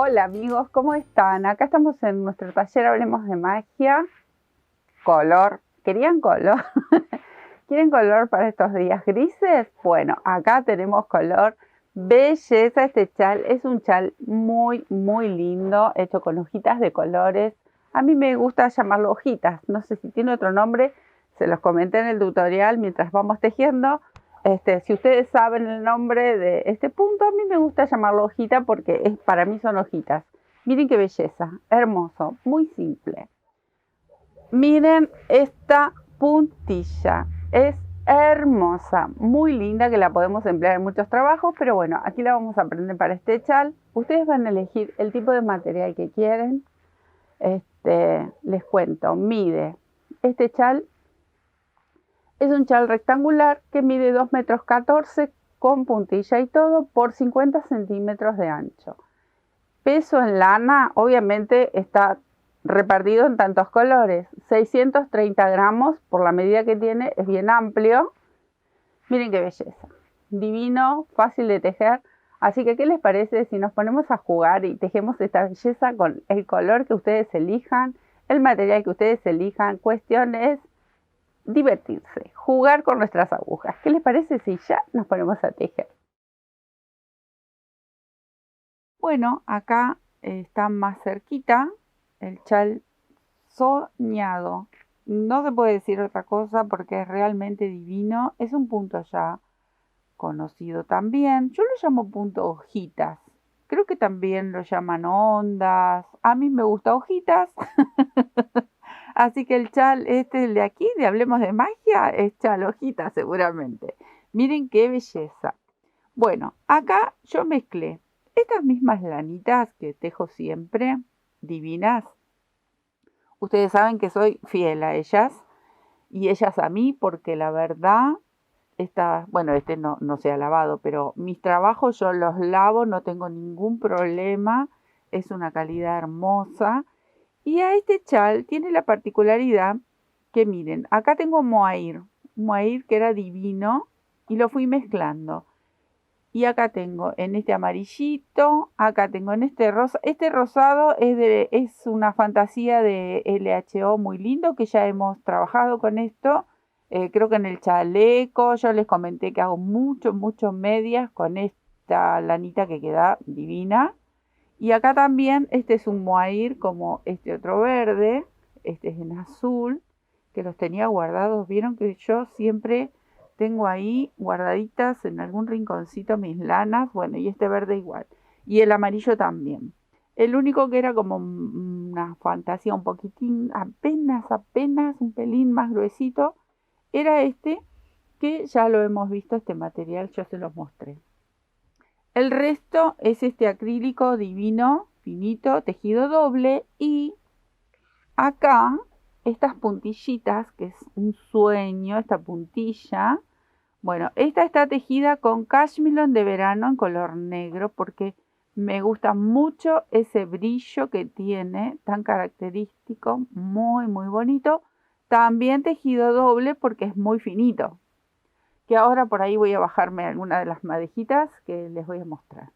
Hola amigos, ¿cómo están? Acá estamos en nuestro taller Hablemos de Magia. Color. ¿Querían color? ¿Quieren color para estos días grises? Bueno, acá tenemos color. Belleza, este chal es un chal muy lindo, hecho con hojitas de colores. A mí me gusta llamarlo hojitas, no sé si tiene otro nombre, se los comenté en el tutorial mientras vamos tejiendo. Si ustedes saben el nombre de este punto, a mí me gusta llamarlo hojita porque para mí son hojitas. Miren qué belleza, hermoso, muy simple. Miren esta puntilla, es hermosa, muy linda, que la podemos emplear en muchos trabajos, pero bueno, aquí la vamos a aprender para este chal. Ustedes van a elegir el tipo de material que quieren. Les cuento, mide este chal. Es un chal rectangular que mide 2,14 m con puntilla y todo por 50 centímetros de ancho. Peso en lana, obviamente está repartido en tantos colores. 630 gramos por la medida que tiene, es bien amplio. Miren qué belleza. Divino, fácil de tejer. Así que, ¿qué les parece si nos ponemos a jugar y tejemos esta belleza con el color que ustedes elijan, el material que ustedes elijan? Cuestión es divertirse, jugar con nuestras agujas. ¿Qué les parece si ya nos ponemos a tejer? Bueno, acá está más cerquita el chal soñado. No se puede decir otra cosa porque es realmente divino. Es un punto ya conocido también. Yo lo llamo punto hojitas. Creo que también lo llaman ondas. A mí me gusta hojitas. Así que el chal el de aquí, de Hablemos de Magia, es chal hojita seguramente. Miren qué belleza. Bueno, acá yo mezclé estas mismas lanitas que tejo siempre, divinas. Ustedes saben que soy fiel a ellas y ellas a mí porque la verdad, bueno, no se ha lavado, pero mis trabajos yo los lavo, no tengo ningún problema, es una calidad hermosa. Y a este chal tiene la particularidad que miren, acá tengo mohair que era divino y lo fui mezclando. Y acá tengo en este amarillito, acá tengo en este rosa. Este rosado es una fantasía de LHO muy lindo que ya hemos trabajado con esto. Creo que en el chaleco yo les comenté que hago mucho medias con esta lanita que queda divina. Y acá también este es un mohair como este otro verde. Este es en azul, que los tenía guardados. Vieron que yo siempre tengo ahí guardaditas en algún rinconcito mis lanas. Bueno, y este verde igual. Y el amarillo también. El único que era como una fantasía un poquitín, apenas un pelín más gruesito, era este, que ya lo hemos visto, este material, yo se los mostré. El resto es este acrílico divino, finito, tejido doble. Y acá, estas puntillitas, que es un sueño, esta puntilla. Bueno, esta está tejida con cashmere de verano en color negro porque me gusta mucho ese brillo que tiene, tan característico, muy bonito. También tejido doble porque es muy finito. Que ahora por ahí voy a bajarme alguna de las madejitas que les voy a mostrar.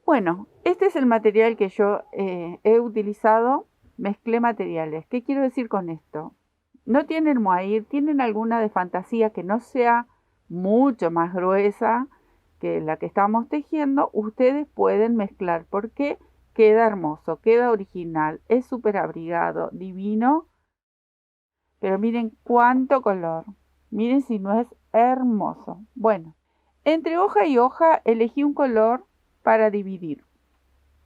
Bueno, este es el material que yo he utilizado. Mezclé materiales. ¿Qué quiero decir con esto? No tienen mohair, tienen alguna de fantasía que no sea mucho más gruesa que la que estamos tejiendo. Ustedes pueden mezclar porque queda hermoso, queda original, es súper abrigado, divino. Pero miren cuánto color. Miren si no es hermoso. Bueno, entre hoja y hoja elegí un color para dividir.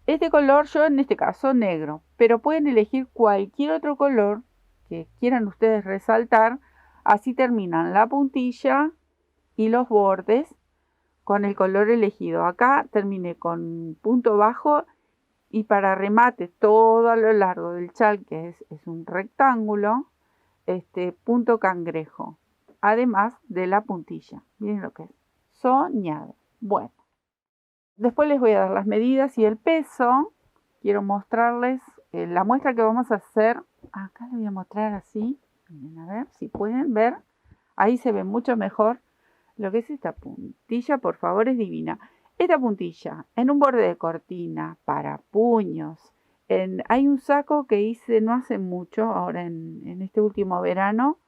Este color yo en este caso negro, pero pueden elegir cualquier otro color que quieran ustedes resaltar. Así terminan la puntilla y los bordes con el color elegido. Acá terminé con punto bajo y para remate todo a lo largo del chal, que es un rectángulo, punto cangrejo, además de la puntilla. Miren lo que es, soñado. Bueno, después les voy a dar las medidas y el peso. Quiero mostrarles la muestra que vamos a hacer. Acá les voy a mostrar así. Miren, a ver si pueden ver. Ahí se ve mucho mejor lo que es esta puntilla, por favor, es divina. Esta puntilla en un borde de cortina para puños. Hay un saco que hice no hace mucho, ahora en este último verano,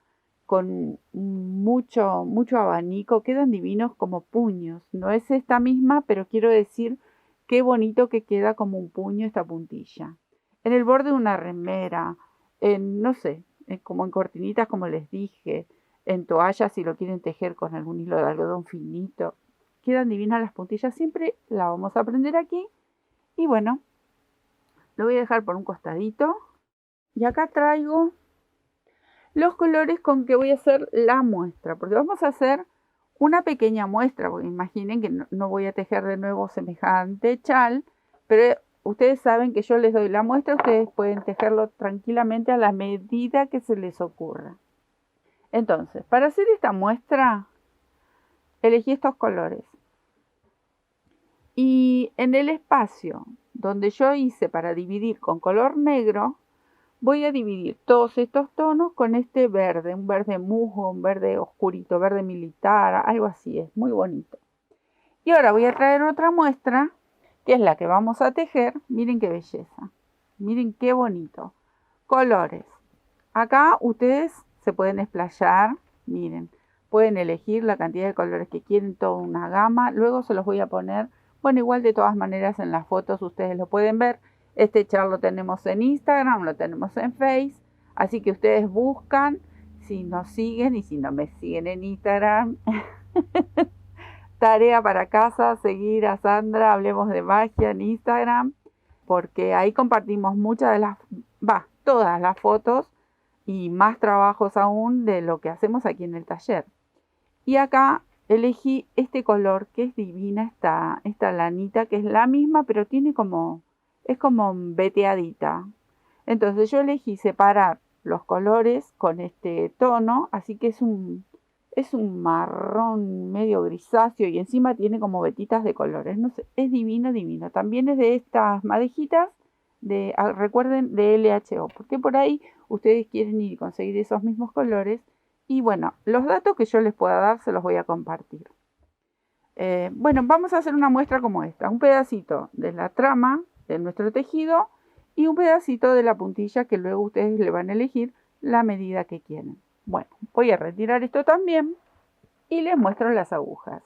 con mucho abanico, quedan divinos como puños. No es esta misma, pero quiero decir qué bonito que queda como un puño esta puntilla. En el borde de una remera, no sé, como en cortinitas como les dije, en toallas si lo quieren tejer con algún hilo de algodón finito. Quedan divinas las puntillas, siempre la vamos a aprender aquí. Y bueno, lo voy a dejar por un costadito. Y acá traigo los colores con que voy a hacer la muestra, porque vamos a hacer una pequeña muestra, porque imaginen que no voy a tejer de nuevo semejante chal, pero ustedes saben que yo les doy la muestra, ustedes pueden tejerlo tranquilamente a la medida que se les ocurra. Entonces, para hacer esta muestra, elegí estos colores. Y en el espacio donde yo hice para dividir con color negro, voy a dividir todos estos tonos con este verde, un verde musgo, un verde oscurito, verde militar, algo así, es muy bonito. Y ahora voy a traer otra muestra, que es la que vamos a tejer. Miren qué belleza, miren qué bonito. Colores. Acá ustedes se pueden explayar, miren, pueden elegir la cantidad de colores que quieren, toda una gama. Luego se los voy a poner, bueno, igual de todas maneras en las fotos ustedes lo pueden ver. Este chart lo tenemos en Instagram, lo tenemos en Face, así que ustedes buscan, si nos siguen y si no me siguen en Instagram, tarea para casa, seguir a Sandra, Hablemos de Magia en Instagram, porque ahí compartimos muchas de todas las fotos y más trabajos aún de lo que hacemos aquí en el taller. Y acá elegí este color que es divina, esta lanita, que es la misma, pero es como veteadita. Entonces yo elegí separar los colores con este tono, así que es un marrón medio grisáceo y encima tiene como vetitas de colores. No sé, es divino, divino. También es de estas madejitas recuerden, de LHO, porque por ahí ustedes quieren ir y conseguir esos mismos colores. Y bueno, los datos que yo les pueda dar se los voy a compartir. Bueno, vamos a hacer una muestra como esta. Un pedacito de la trama de nuestro tejido y un pedacito de la puntilla que luego ustedes le van a elegir la medida que quieren. Bueno, voy a retirar esto también y les muestro las agujas.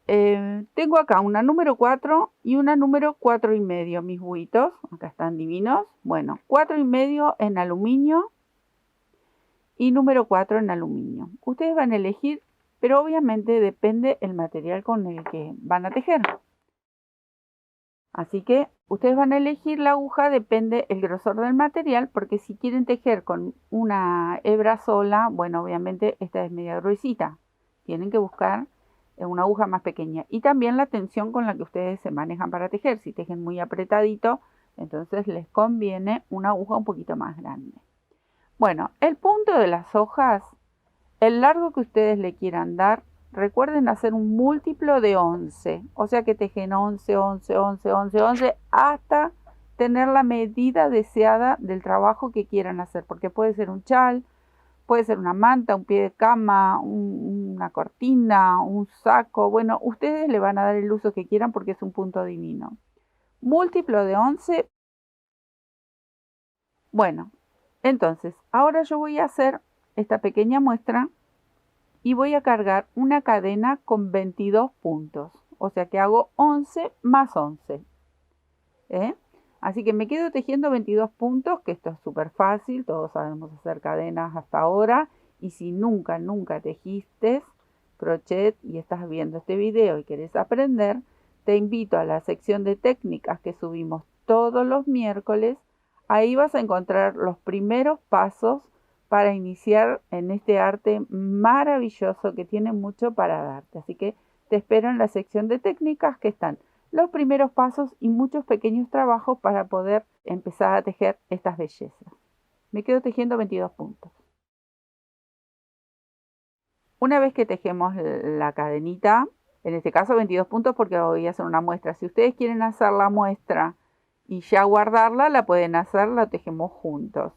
Tengo acá una número 4 y una número 4,5, mis buitos. Acá están divinos. Bueno, 4,5 en aluminio y número 4 en aluminio. Ustedes van a elegir, pero obviamente depende el material con el que van a tejer. Así que ustedes van a elegir la aguja, depende el grosor del material, porque si quieren tejer con una hebra sola, bueno, obviamente esta es media gruesita. Tienen que buscar una aguja más pequeña. Y también la tensión con la que ustedes se manejan para tejer. Si tejen muy apretadito, entonces les conviene una aguja un poquito más grande. Bueno, el punto de las hojas, el largo que ustedes le quieran dar, recuerden hacer un múltiplo de 11. O sea que tejen 11, 11, 11, 11, 11 hasta tener la medida deseada del trabajo que quieran hacer. Porque puede ser un chal, puede ser una manta, un pie de cama, una cortina, un saco. Bueno, ustedes le van a dar el uso que quieran porque es un punto divino. Múltiplo de 11. Bueno, entonces, ahora yo voy a hacer esta pequeña muestra y voy a cargar una cadena con 22 puntos. O sea que hago 11 más 11. Así que me quedo tejiendo 22 puntos, que esto es súper fácil, todos sabemos hacer cadenas hasta ahora. Y si nunca tejiste crochet y estás viendo este video y querés aprender, te invito a la sección de técnicas que subimos todos los miércoles. Ahí vas a encontrar los primeros pasos para iniciar en este arte maravilloso que tiene mucho para darte. Así que te espero en la sección de técnicas, que están los primeros pasos y muchos pequeños trabajos para poder empezar a tejer estas bellezas. Me quedo tejiendo 22 puntos. Una vez que tejemos la cadenita, en este caso 22 puntos porque voy a hacer una muestra. Si ustedes quieren hacer la muestra y ya guardarla, la pueden hacer, la tejemos juntos.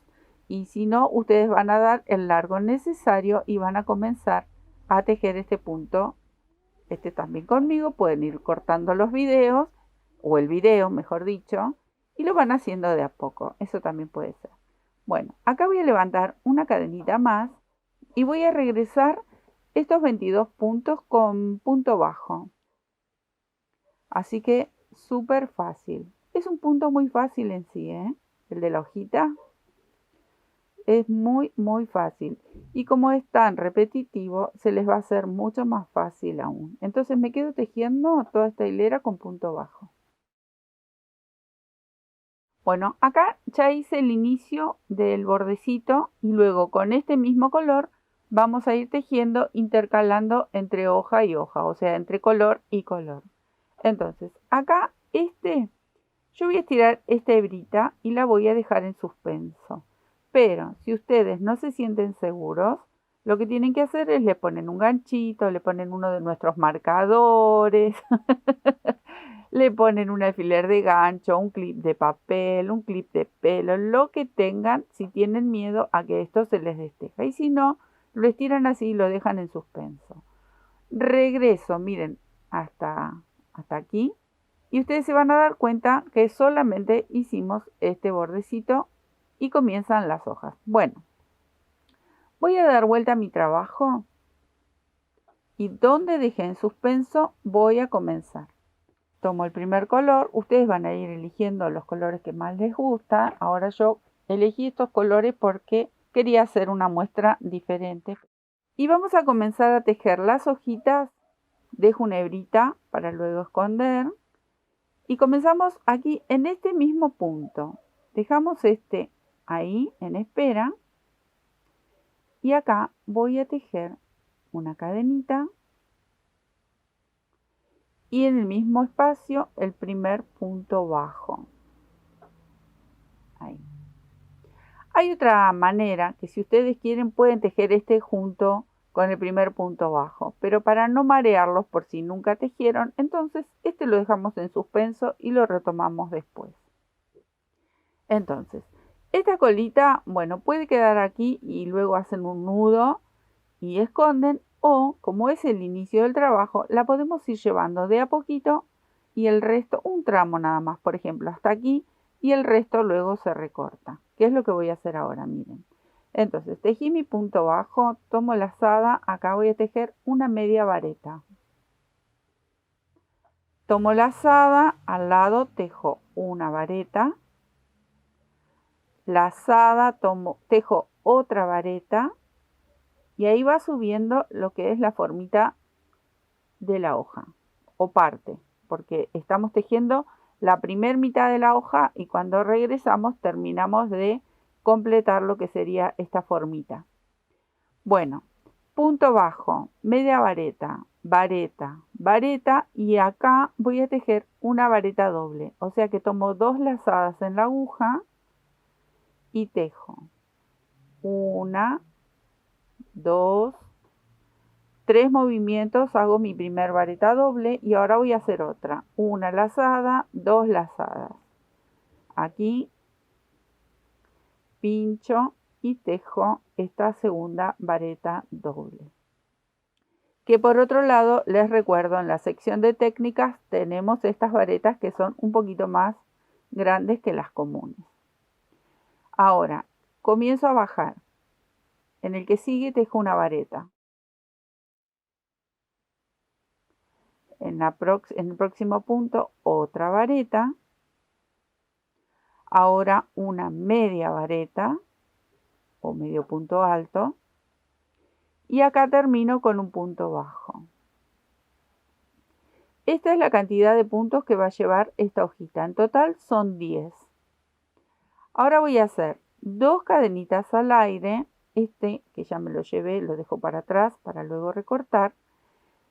Y si no, ustedes van a dar el largo necesario y van a comenzar a tejer este punto también conmigo, pueden ir cortando los videos, o el video, mejor dicho, y lo van haciendo de a poco. Eso también puede ser. Bueno, acá voy a levantar una cadenita más y voy a regresar estos 22 puntos con punto bajo. Así que súper fácil. Es un punto muy fácil en sí, ¿eh? El de la hojita. Es muy, muy fácil. Y como es tan repetitivo, se les va a hacer mucho más fácil aún. Entonces me quedo tejiendo toda esta hilera con punto bajo. Bueno, acá ya hice el inicio del bordecito y luego con este mismo color vamos a ir tejiendo intercalando entre hoja y hoja, o sea, entre color y color. Entonces, acá yo voy a estirar esta hebrita y la voy a dejar en suspenso. Pero si ustedes no se sienten seguros, lo que tienen que hacer es le ponen un ganchito, le ponen uno de nuestros marcadores, le ponen un alfiler de gancho, un clip de papel, un clip de pelo, lo que tengan si tienen miedo a que esto se les desteja. Y si no, lo estiran así y lo dejan en suspenso. Regreso, miren, hasta aquí. Y ustedes se van a dar cuenta que solamente hicimos este bordecito y comienzan las hojas. Bueno, voy a dar vuelta a mi trabajo y donde dejé en suspenso voy a comenzar. Tomo el primer color, ustedes van a ir eligiendo los colores que más les gustan. Ahora yo elegí estos colores porque quería hacer una muestra diferente. Y vamos a comenzar a tejer las hojitas. Dejo una hebrita para luego esconder. Y comenzamos aquí en este mismo punto. Dejamos este ahí en espera. Y acá voy a tejer una cadenita. Y en el mismo espacio el primer punto bajo. Ahí. Hay otra manera que si ustedes quieren pueden tejer este junto con el primer punto bajo. Pero para no marearlos por si nunca tejieron, entonces este lo dejamos en suspenso y lo retomamos después. Entonces, esta colita, bueno, puede quedar aquí y luego hacen un nudo y esconden, o como es el inicio del trabajo, la podemos ir llevando de a poquito y el resto, un tramo nada más, por ejemplo, hasta aquí, y el resto luego se recorta, que es lo que voy a hacer ahora, miren. Entonces, tejí mi punto bajo, tomo la lazada, acá voy a tejer una media vareta. Tomo la lazada, al lado tejo una vareta, lazada, tejo otra vareta, y ahí va subiendo lo que es la formita de la hoja o parte, porque estamos tejiendo la primer mitad de la hoja y cuando regresamos terminamos de completar lo que sería esta formita. Bueno, punto bajo, media vareta, vareta, vareta, y acá voy a tejer una vareta doble, o sea que tomo dos lazadas en la aguja y tejo una, dos, tres movimientos, hago mi primer vareta doble y ahora voy a hacer otra. Una lazada, dos lazadas. Aquí pincho y tejo esta segunda vareta doble. Que por otro lado, les recuerdo, en la sección de técnicas tenemos estas varetas que son un poquito más grandes que las comunes. Ahora, comienzo a bajar. En el que sigue tejo una vareta. En el próximo punto otra vareta, ahora una media vareta o medio punto alto y acá termino con un punto bajo. Esta es la cantidad de puntos que va a llevar esta hojita, en total son 10. Ahora voy a hacer dos cadenitas al aire, que ya me lo llevé, lo dejo para atrás para luego recortar.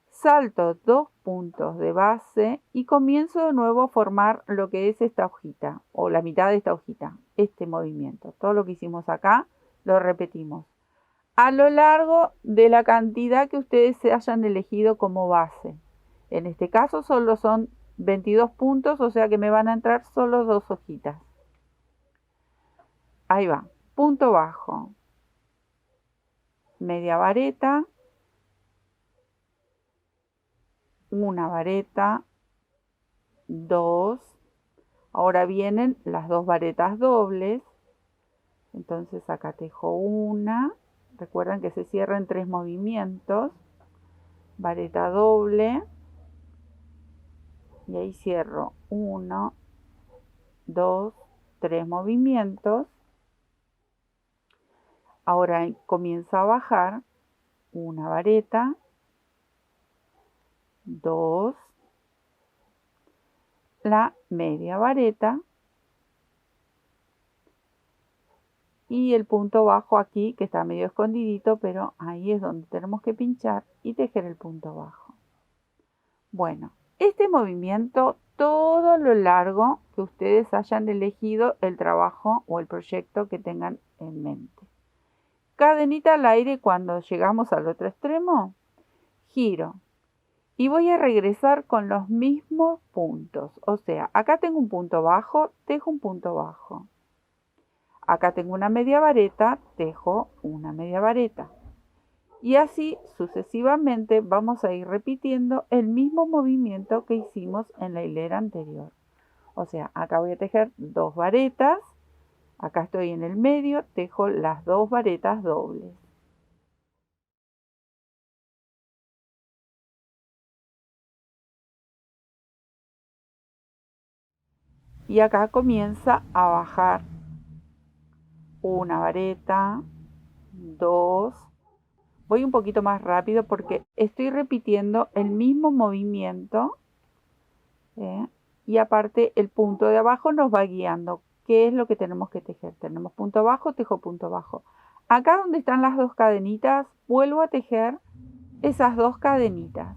Salto dos puntos de base y comienzo de nuevo a formar lo que es esta hojita o la mitad de esta hojita, este movimiento. Todo lo que hicimos acá lo repetimos a lo largo de la cantidad que ustedes se hayan elegido como base. En este caso solo son 22 puntos, o sea que me van a entrar solo dos hojitas. Ahí va, punto bajo, media vareta, una vareta, 2. Ahora vienen las 2 varetas dobles. Entonces acá tejo una. Recuerden que se cierra en 3 movimientos. Vareta doble. Y ahí cierro 1, 2, 3 movimientos. Ahora comienzo a bajar una vareta, 2, la media vareta y el punto bajo aquí que está medio escondidito, pero ahí es donde tenemos que pinchar y tejer el punto bajo. Bueno, este movimiento todo lo largo que ustedes hayan elegido el trabajo o el proyecto que tengan en mente. Cadenita al aire cuando llegamos al otro extremo, giro y voy a regresar con los mismos puntos. O sea, acá tengo un punto bajo, tejo un punto bajo. Acá tengo una media vareta, tejo una media vareta. Y así sucesivamente vamos a ir repitiendo el mismo movimiento que hicimos en la hilera anterior. O sea, acá voy a tejer 2 varetas, acá estoy en el medio, tejo las 2 varetas dobles. Y acá comienza a bajar una vareta, 2. Voy un poquito más rápido porque estoy repitiendo el mismo movimiento, y aparte el punto de abajo nos va guiando. ¿Qué es lo que tenemos que tejer? Tenemos punto bajo, tejo punto bajo. Acá donde están las 2 cadenitas, vuelvo a tejer esas 2 cadenitas.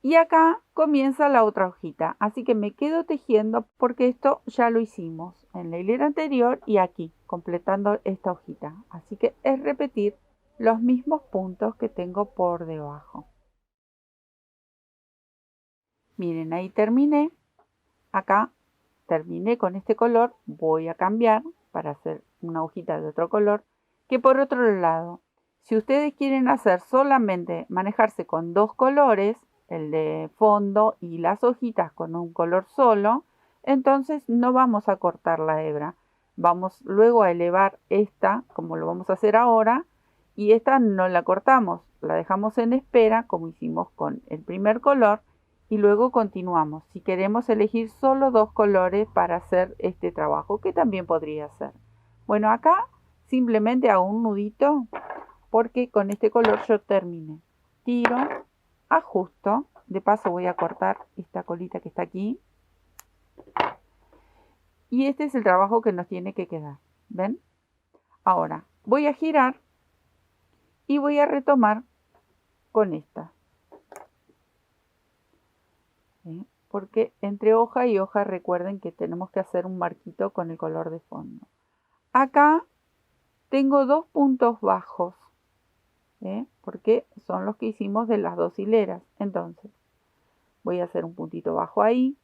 Y acá comienza la otra hojita, así que me quedo tejiendo porque esto ya lo hicimos en la hilera anterior y aquí, completando esta hojita. Así que es repetir los mismos puntos que tengo por debajo. Miren, ahí terminé. Acá terminé con este color, voy a cambiar para hacer una hojita de otro color, que por otro lado, si ustedes quieren hacer solamente manejarse con 2 colores, el de fondo y las hojitas con un color solo, entonces no vamos a cortar la hebra. Vamos luego a elevar esta, como lo vamos a hacer ahora, y esta no la cortamos, la dejamos en espera, como hicimos con el primer color, y luego continuamos. Si queremos elegir solo 2 colores para hacer este trabajo, que también podría ser. Bueno, acá simplemente hago un nudito porque con este color yo terminé. Tiro, ajusto, de paso voy a cortar esta colita que está aquí. Y este es el trabajo que nos tiene que quedar. ¿Ven? Ahora voy a girar y voy a retomar con esta. Porque entre hoja y hoja recuerden que tenemos que hacer un marquito con el color de fondo. Acá tengo 2 puntos bajos, porque son los que hicimos de las 2 hileras. Entonces voy a hacer un puntito bajo ahí,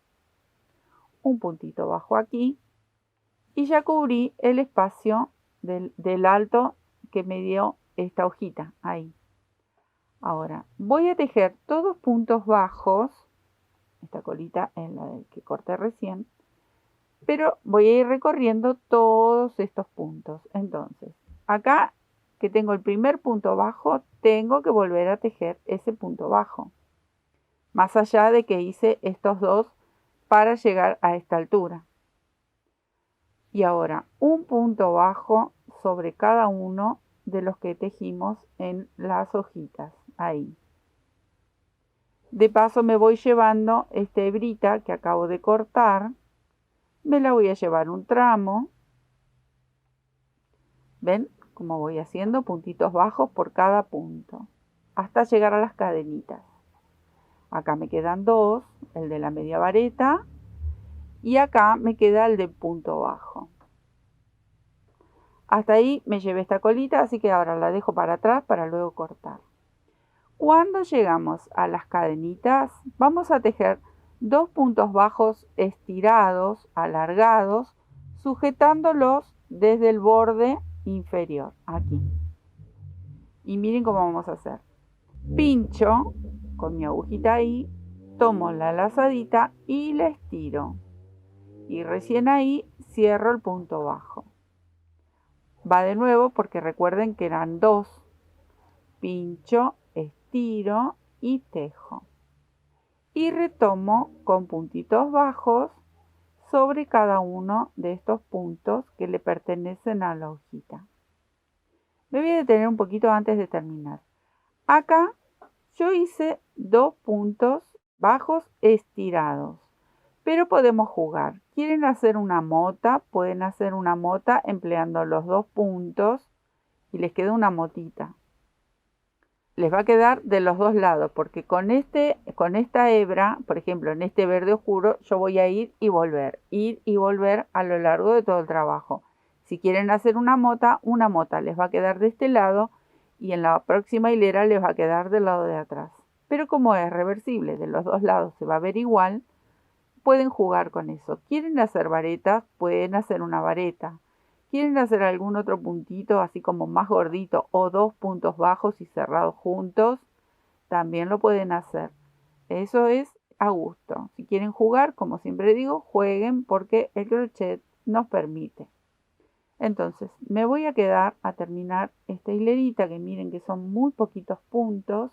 un puntito bajo aquí y ya cubrí el espacio del alto que me dio esta hojita ahí. Ahora voy a tejer todos puntos bajos. Esta colita es la que corté recién, pero voy a ir recorriendo todos estos puntos. Entonces, acá que tengo el primer punto bajo, tengo que volver a tejer ese punto bajo, más allá de que hice estos 2 para llegar a esta altura. Y ahora un punto bajo sobre cada uno de los que tejimos en las hojitas, ahí. De paso me voy llevando esta hebrita que acabo de cortar, me la voy a llevar un tramo. ¿Ven cómo voy haciendo puntitos bajos por cada punto? Hasta llegar a las cadenitas. Acá me quedan 2, el de la media vareta, y acá me queda el de punto bajo. Hasta ahí me llevé esta colita, así que ahora la dejo para atrás para luego cortar. Cuando llegamos a las cadenitas, vamos a tejer 2 puntos bajos estirados, alargados, sujetándolos desde el borde inferior, aquí. Y miren cómo vamos a hacer. Pincho con mi agujita ahí tomo la lazadita y la estiro. Y recién ahí cierro el punto bajo. Va de nuevo porque recuerden que eran 2. Pincho, estiro y tejo. Y retomo con puntitos bajos sobre cada uno de estos puntos que le pertenecen a la hojita. Me voy a detener un poquito antes de terminar. Acá yo hice 2 puntos bajos estirados, pero podemos jugar. ¿Quieren hacer una mota? Pueden hacer una mota empleando los 2 puntos y les queda una motita. Les va a quedar de los 2 lados, porque con esta hebra, por ejemplo, en este verde oscuro, yo voy a ir y volver a lo largo de todo el trabajo. Si quieren hacer una mota les va a quedar de este lado y en la próxima hilera les va a quedar del lado de atrás. Pero como es reversible, de los 2 lados se va a ver igual, pueden jugar con eso. ¿Quieren hacer varetas? Pueden hacer una vareta. ¿Quieren hacer algún otro puntito así como más gordito o 2 puntos bajos y cerrados juntos? También lo pueden hacer. Eso es a gusto. Si quieren jugar, como siempre digo, jueguen porque el crochet nos permite. Entonces, me voy a quedar a terminar esta hilerita que miren que son muy poquitos puntos.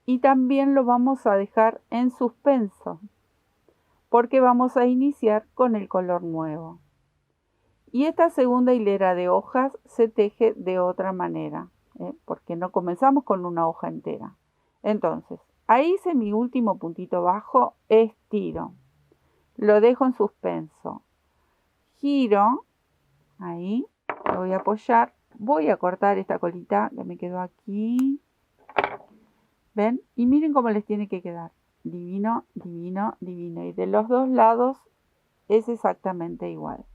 Y también lo vamos a dejar en suspenso porque vamos a iniciar con el color nuevo. Y esta segunda hilera de hojas se teje de otra manera, porque no comenzamos con una hoja entera. Entonces, ahí hice mi último puntito bajo, estiro, lo dejo en suspenso, giro, ahí, lo voy a apoyar, voy a cortar esta colita que me quedó aquí, ¿ven? Y miren cómo les tiene que quedar, divino, divino, divino, y de los 2 lados es exactamente igual.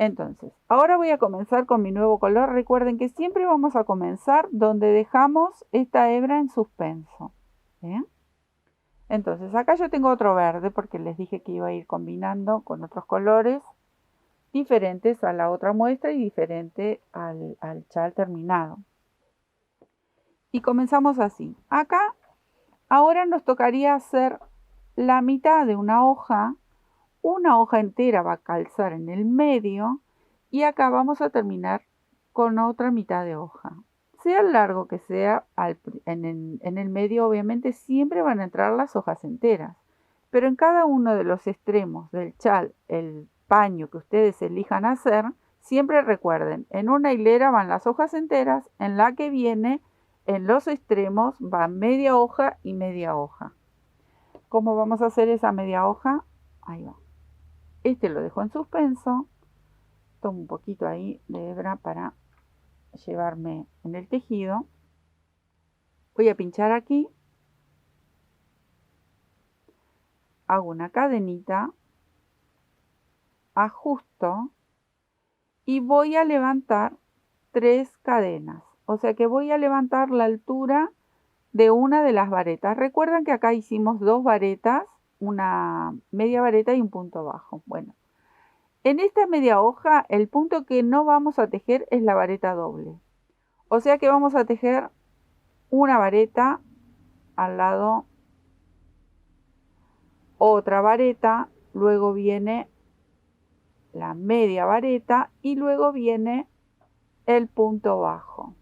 Entonces, ahora voy a comenzar con mi nuevo color. Recuerden que siempre vamos a comenzar donde dejamos esta hebra en suspenso. ¿Bien? Entonces, acá yo tengo otro verde porque les dije que iba a ir combinando con otros colores diferentes a la otra muestra y diferente al chal terminado. Y comenzamos así. Acá, ahora nos tocaría hacer la mitad de una hoja entera va a calzar en el medio y acá vamos a terminar con otra mitad de hoja. Sea el largo que sea, en el medio obviamente siempre van a entrar las hojas enteras, pero en cada uno de los extremos del chal, el paño que ustedes elijan hacer, siempre recuerden, en una hilera van las hojas enteras, en la que viene, en los extremos va media hoja y media hoja. ¿Cómo vamos a hacer esa media hoja? Ahí va. Este lo dejo en suspenso. Tomo un poquito ahí de hebra para llevarme en el tejido. Voy a pinchar aquí. Hago una cadenita. Ajusto. Y voy a levantar 3 cadenas. O sea que voy a levantar la altura de una de las varetas. Recuerdan que acá hicimos 2 varetas, una media vareta y un punto bajo. Bueno. En esta media hoja, el punto que no vamos a tejer es la vareta doble. O sea que vamos a tejer una vareta al lado, otra vareta, luego viene la media vareta y luego viene el punto bajo.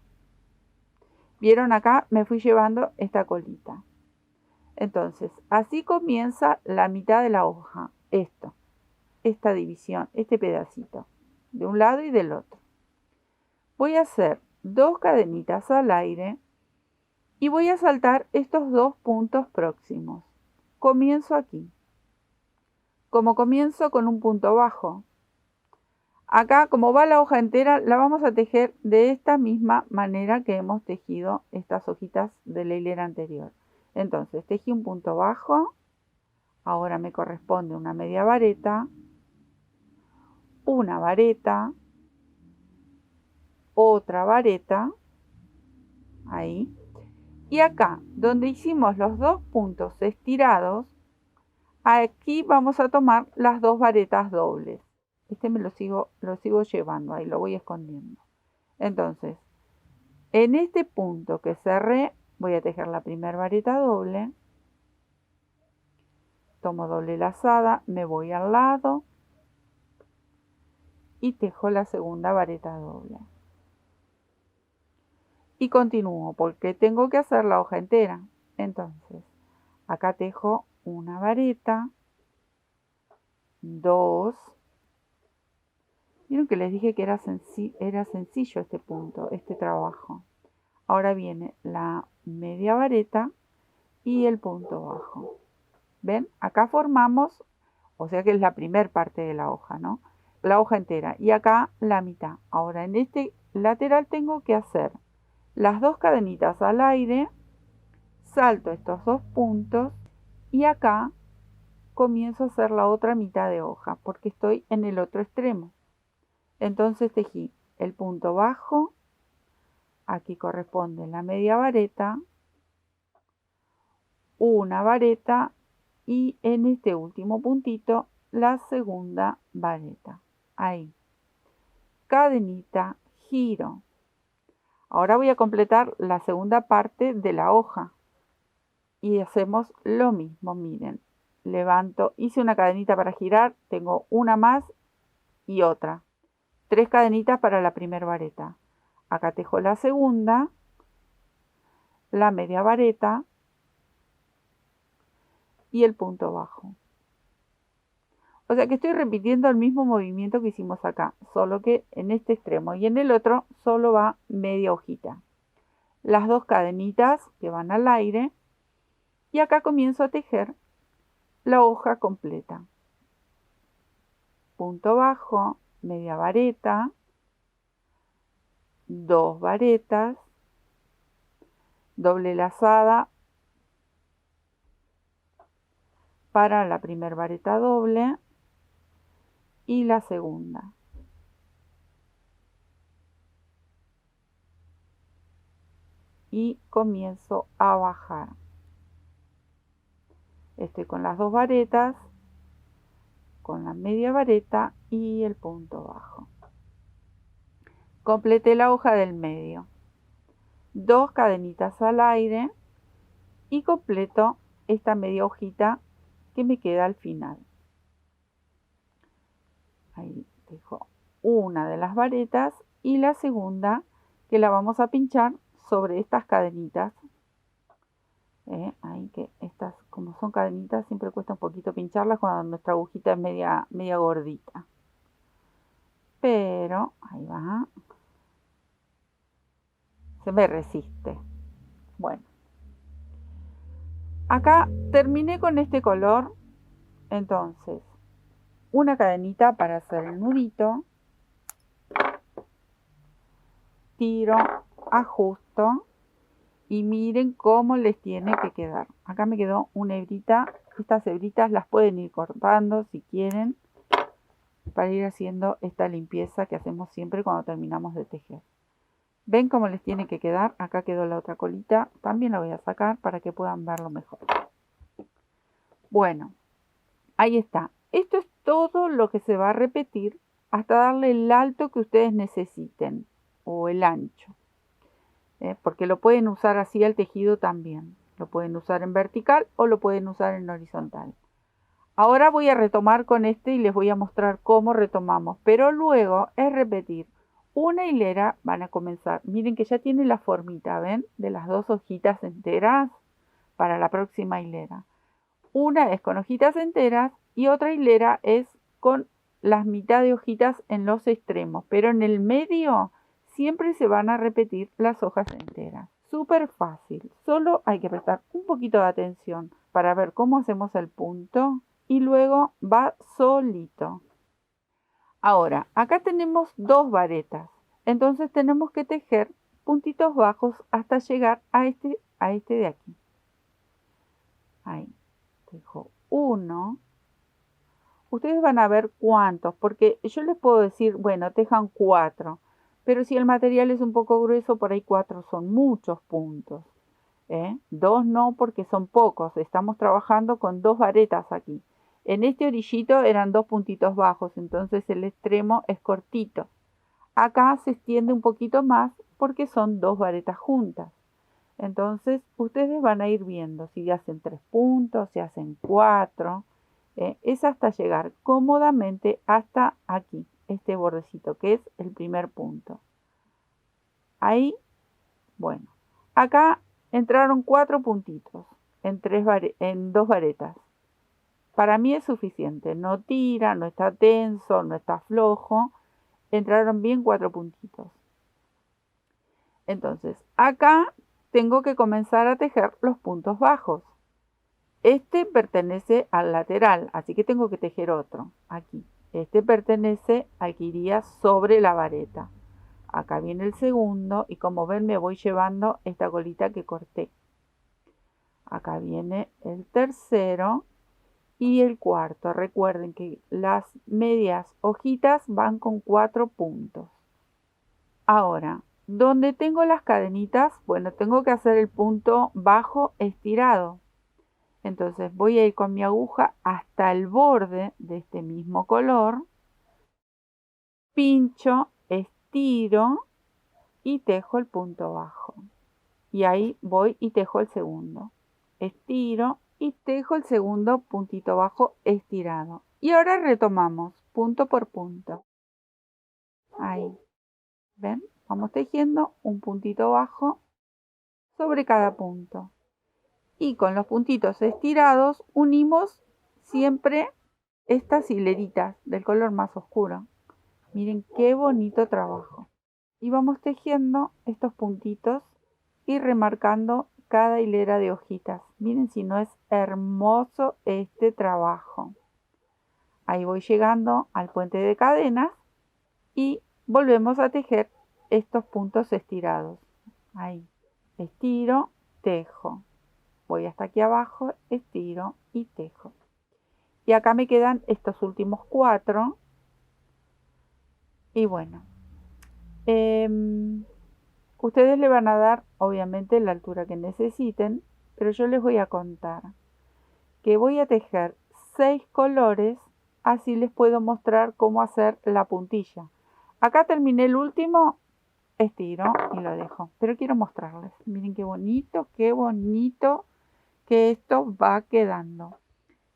¿Vieron acá? Me fui llevando esta colita. Entonces, así comienza la mitad de la hoja. Esta división, este pedacito, de un lado y del otro. Voy a hacer 2 cadenitas al aire y voy a saltar estos 2 puntos próximos. Comienzo aquí. Como comienzo con un punto bajo. Acá, como va la hoja entera, la vamos a tejer de esta misma manera que hemos tejido estas hojitas de la hilera anterior. Entonces, tejí un punto bajo. Ahora me corresponde una media vareta, una vareta, otra vareta, ahí. Y acá, donde hicimos los 2 puntos estirados, aquí vamos a tomar las 2 varetas dobles. Este lo sigo llevando, ahí lo voy escondiendo. Entonces, en este punto que cerré, voy a tejer la primera vareta doble. tomo doble lazada, me voy al lado y tejo la segunda vareta doble. Y continúo porque tengo que hacer la hoja entera. Entonces, acá tejo una vareta, 2. Vieron que les dije que era sencillo este punto, este trabajo. Ahora viene la media vareta y el punto bajo. ¿Ven? Acá formamos, o sea que es la primera parte de la hoja, ¿no? La hoja entera. Y acá la mitad. Ahora en este lateral tengo que hacer las 2 cadenitas al aire, salto estos 2 puntos y acá comienzo a hacer la otra mitad de hoja porque estoy en el otro extremo. Entonces tejí el punto bajo, aquí corresponde la media vareta, una vareta y en este último puntito la segunda vareta. Ahí. Cadenita, giro. Ahora voy a completar la segunda parte de la hoja. Y hacemos lo mismo, miren. Levanto, hice una cadenita para girar, tengo una más y otra. 3 cadenitas para la primera vareta. Acá tejo la segunda, la media vareta y el punto bajo. O sea que estoy repitiendo el mismo movimiento que hicimos acá, solo que en este extremo y en el otro solo va media hojita. Las 2 cadenitas que van al aire y acá comienzo a tejer la hoja completa. Punto bajo, media vareta, 2 varetas, doble lazada para la primera vareta doble y la segunda. Y comienzo a bajar. Estoy con las 2 varetas, con la media vareta y el punto bajo. Completé la hoja del medio. 2 cadenitas al aire y completo esta media hojita que me queda al final. Ahí dejo una de las varetas y la segunda que la vamos a pinchar sobre estas cadenitas. Ahí que estas, como son cadenitas, siempre cuesta un poquito pincharlas cuando nuestra agujita es media gordita. Pero ahí va. Se me resiste. Bueno. Acá terminé con este color. Entonces, una cadenita para hacer el nudito. Tiro, ajusto. Y miren cómo les tiene que quedar. Acá me quedó una hebrita. Estas hebritas las pueden ir cortando si quieren, para ir haciendo esta limpieza que hacemos siempre cuando terminamos de tejer. ¿Ven cómo les tiene que quedar? Acá quedó la otra colita. También la voy a sacar para que puedan verlo mejor. Bueno, ahí está. Esto es todo lo que se va a repetir hasta darle el alto que ustedes necesiten o el ancho. Porque lo pueden usar así al tejido también. Lo pueden usar en vertical o lo pueden usar en horizontal. Ahora voy a retomar con este y les voy a mostrar cómo retomamos. Pero luego es repetir una hilera. Van a comenzar. Miren que ya tiene la formita, ¿ven? De las 2 hojitas enteras para la próxima hilera. Una es con hojitas enteras y otra hilera es con las mitad de hojitas en los extremos. Pero en el medio siempre se van a repetir las hojas enteras. Súper fácil. Solo hay que prestar un poquito de atención para ver cómo hacemos el punto y luego va solito. Ahora, acá tenemos 2 varetas. Entonces tenemos que tejer puntitos bajos hasta llegar a este de aquí. Ahí. Tejo 1. Ustedes van a ver cuántos, porque yo les puedo decir, bueno, tejan 4. Pero si el material es un poco grueso, por ahí 4 son muchos puntos. 2 no, porque son pocos. Estamos trabajando con 2 varetas aquí. En este orillito eran 2 puntitos bajos, entonces el extremo es cortito. Acá se extiende un poquito más porque son 2 varetas juntas. Entonces ustedes van a ir viendo si hacen 3 puntos, si hacen 4. Es hasta llegar cómodamente hasta aquí, este bordecito que es el primer punto. Ahí, bueno, acá entraron 4 puntitos en 2 varetas. Para mí es suficiente, no tira, no está tenso, no está flojo. Entraron bien 4 puntitos. Entonces, acá tengo que comenzar a tejer los puntos bajos. Este pertenece al lateral, así que tengo que tejer otro, aquí. Este pertenece al que iría sobre la vareta. Acá viene el segundo y como ven me voy llevando esta colita que corté. Acá viene el tercero y el cuarto. Recuerden que las medias hojitas van con 4 puntos. Ahora, donde tengo las cadenitas, bueno, tengo que hacer el punto bajo estirado. Entonces voy a ir con mi aguja hasta el borde de este mismo color, pincho, estiro y tejo el punto bajo. Y ahí voy y tejo el segundo. Estiro y tejo el segundo puntito bajo estirado. Y ahora retomamos punto por punto. Ahí. ¿Ven? Vamos tejiendo un puntito bajo sobre cada punto. Y con los puntitos estirados unimos siempre estas hileritas del color más oscuro. Miren qué bonito trabajo. Y vamos tejiendo estos puntitos y remarcando cada hilera de hojitas. Miren si no es hermoso este trabajo. Ahí voy llegando al puente de cadenas y volvemos a tejer estos puntos estirados. Ahí, estiro, tejo. Voy hasta aquí abajo, estiro y tejo. Y acá me quedan estos últimos 4. Y bueno, ustedes le van a dar obviamente la altura que necesiten, pero yo les voy a contar que voy a tejer 6 colores, así les puedo mostrar cómo hacer la puntilla. Acá terminé el último, estiro y lo dejo, pero quiero mostrarles. Miren qué bonito que esto va quedando.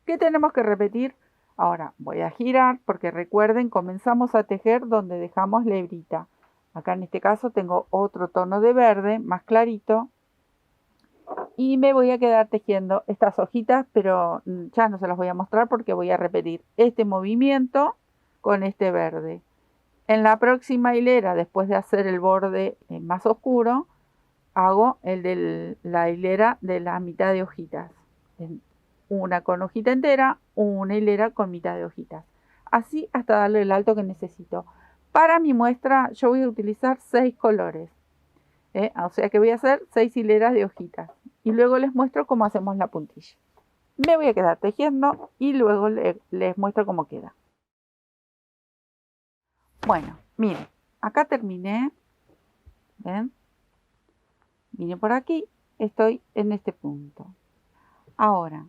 ¿Qué tenemos que repetir? Ahora voy a girar porque recuerden, comenzamos a tejer donde dejamos la hebrita. Acá en este caso tengo otro tono de verde más clarito y me voy a quedar tejiendo estas hojitas, pero ya no se las voy a mostrar porque voy a repetir este movimiento con este verde. En la próxima hilera, después de hacer el borde más oscuro, hago el de la hilera de la mitad de hojitas. Una con hojita entera, una hilera con mitad de hojitas. Así hasta darle el alto que necesito. Para mi muestra yo voy a utilizar 6 colores. O sea que voy a hacer 6 hileras de hojitas. Y luego les muestro cómo hacemos la puntilla. Me voy a quedar tejiendo y luego les muestro cómo queda. Bueno, miren, acá terminé. ¿Ven? Vine por aquí, estoy en este punto. Ahora,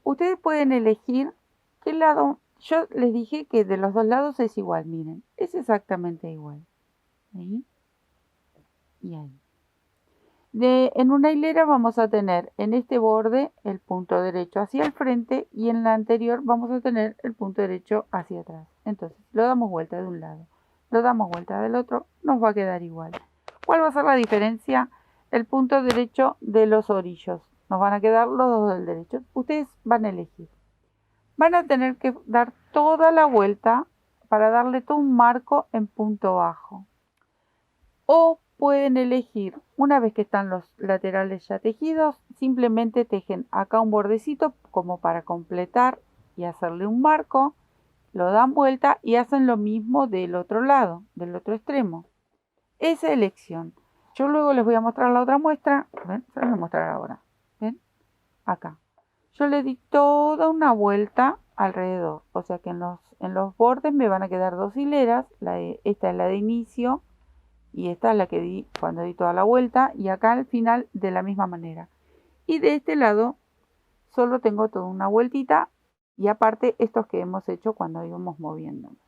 ustedes pueden elegir qué lado. Yo les dije que de los dos lados es igual, miren, es exactamente igual. Ahí y ahí. En una hilera vamos a tener en este borde el punto derecho hacia el frente y en la anterior vamos a tener el punto derecho hacia atrás. Entonces, lo damos vuelta de un lado, lo damos vuelta del otro, nos va a quedar igual. ¿Cuál va a ser la diferencia? El punto derecho de los orillos. Nos van a quedar los dos del derecho. Ustedes van a elegir. Van a tener que dar toda la vuelta para darle todo un marco en punto bajo. O pueden elegir, una vez que están los laterales ya tejidos, simplemente tejen acá un bordecito como para completar y hacerle un marco, lo dan vuelta y hacen lo mismo del otro lado, del otro extremo. Esa elección. Yo luego les voy a mostrar la otra muestra. ¿Ven? Se las voy a mostrar ahora. ¿Ven? Acá. Yo le di toda una vuelta alrededor. O sea que en los bordes me van a quedar 2 hileras. Esta es la de inicio. Y esta es la que di cuando di toda la vuelta. Y acá al final de la misma manera. Y de este lado solo tengo toda una vueltita. Y aparte estos que hemos hecho cuando íbamos moviéndonos.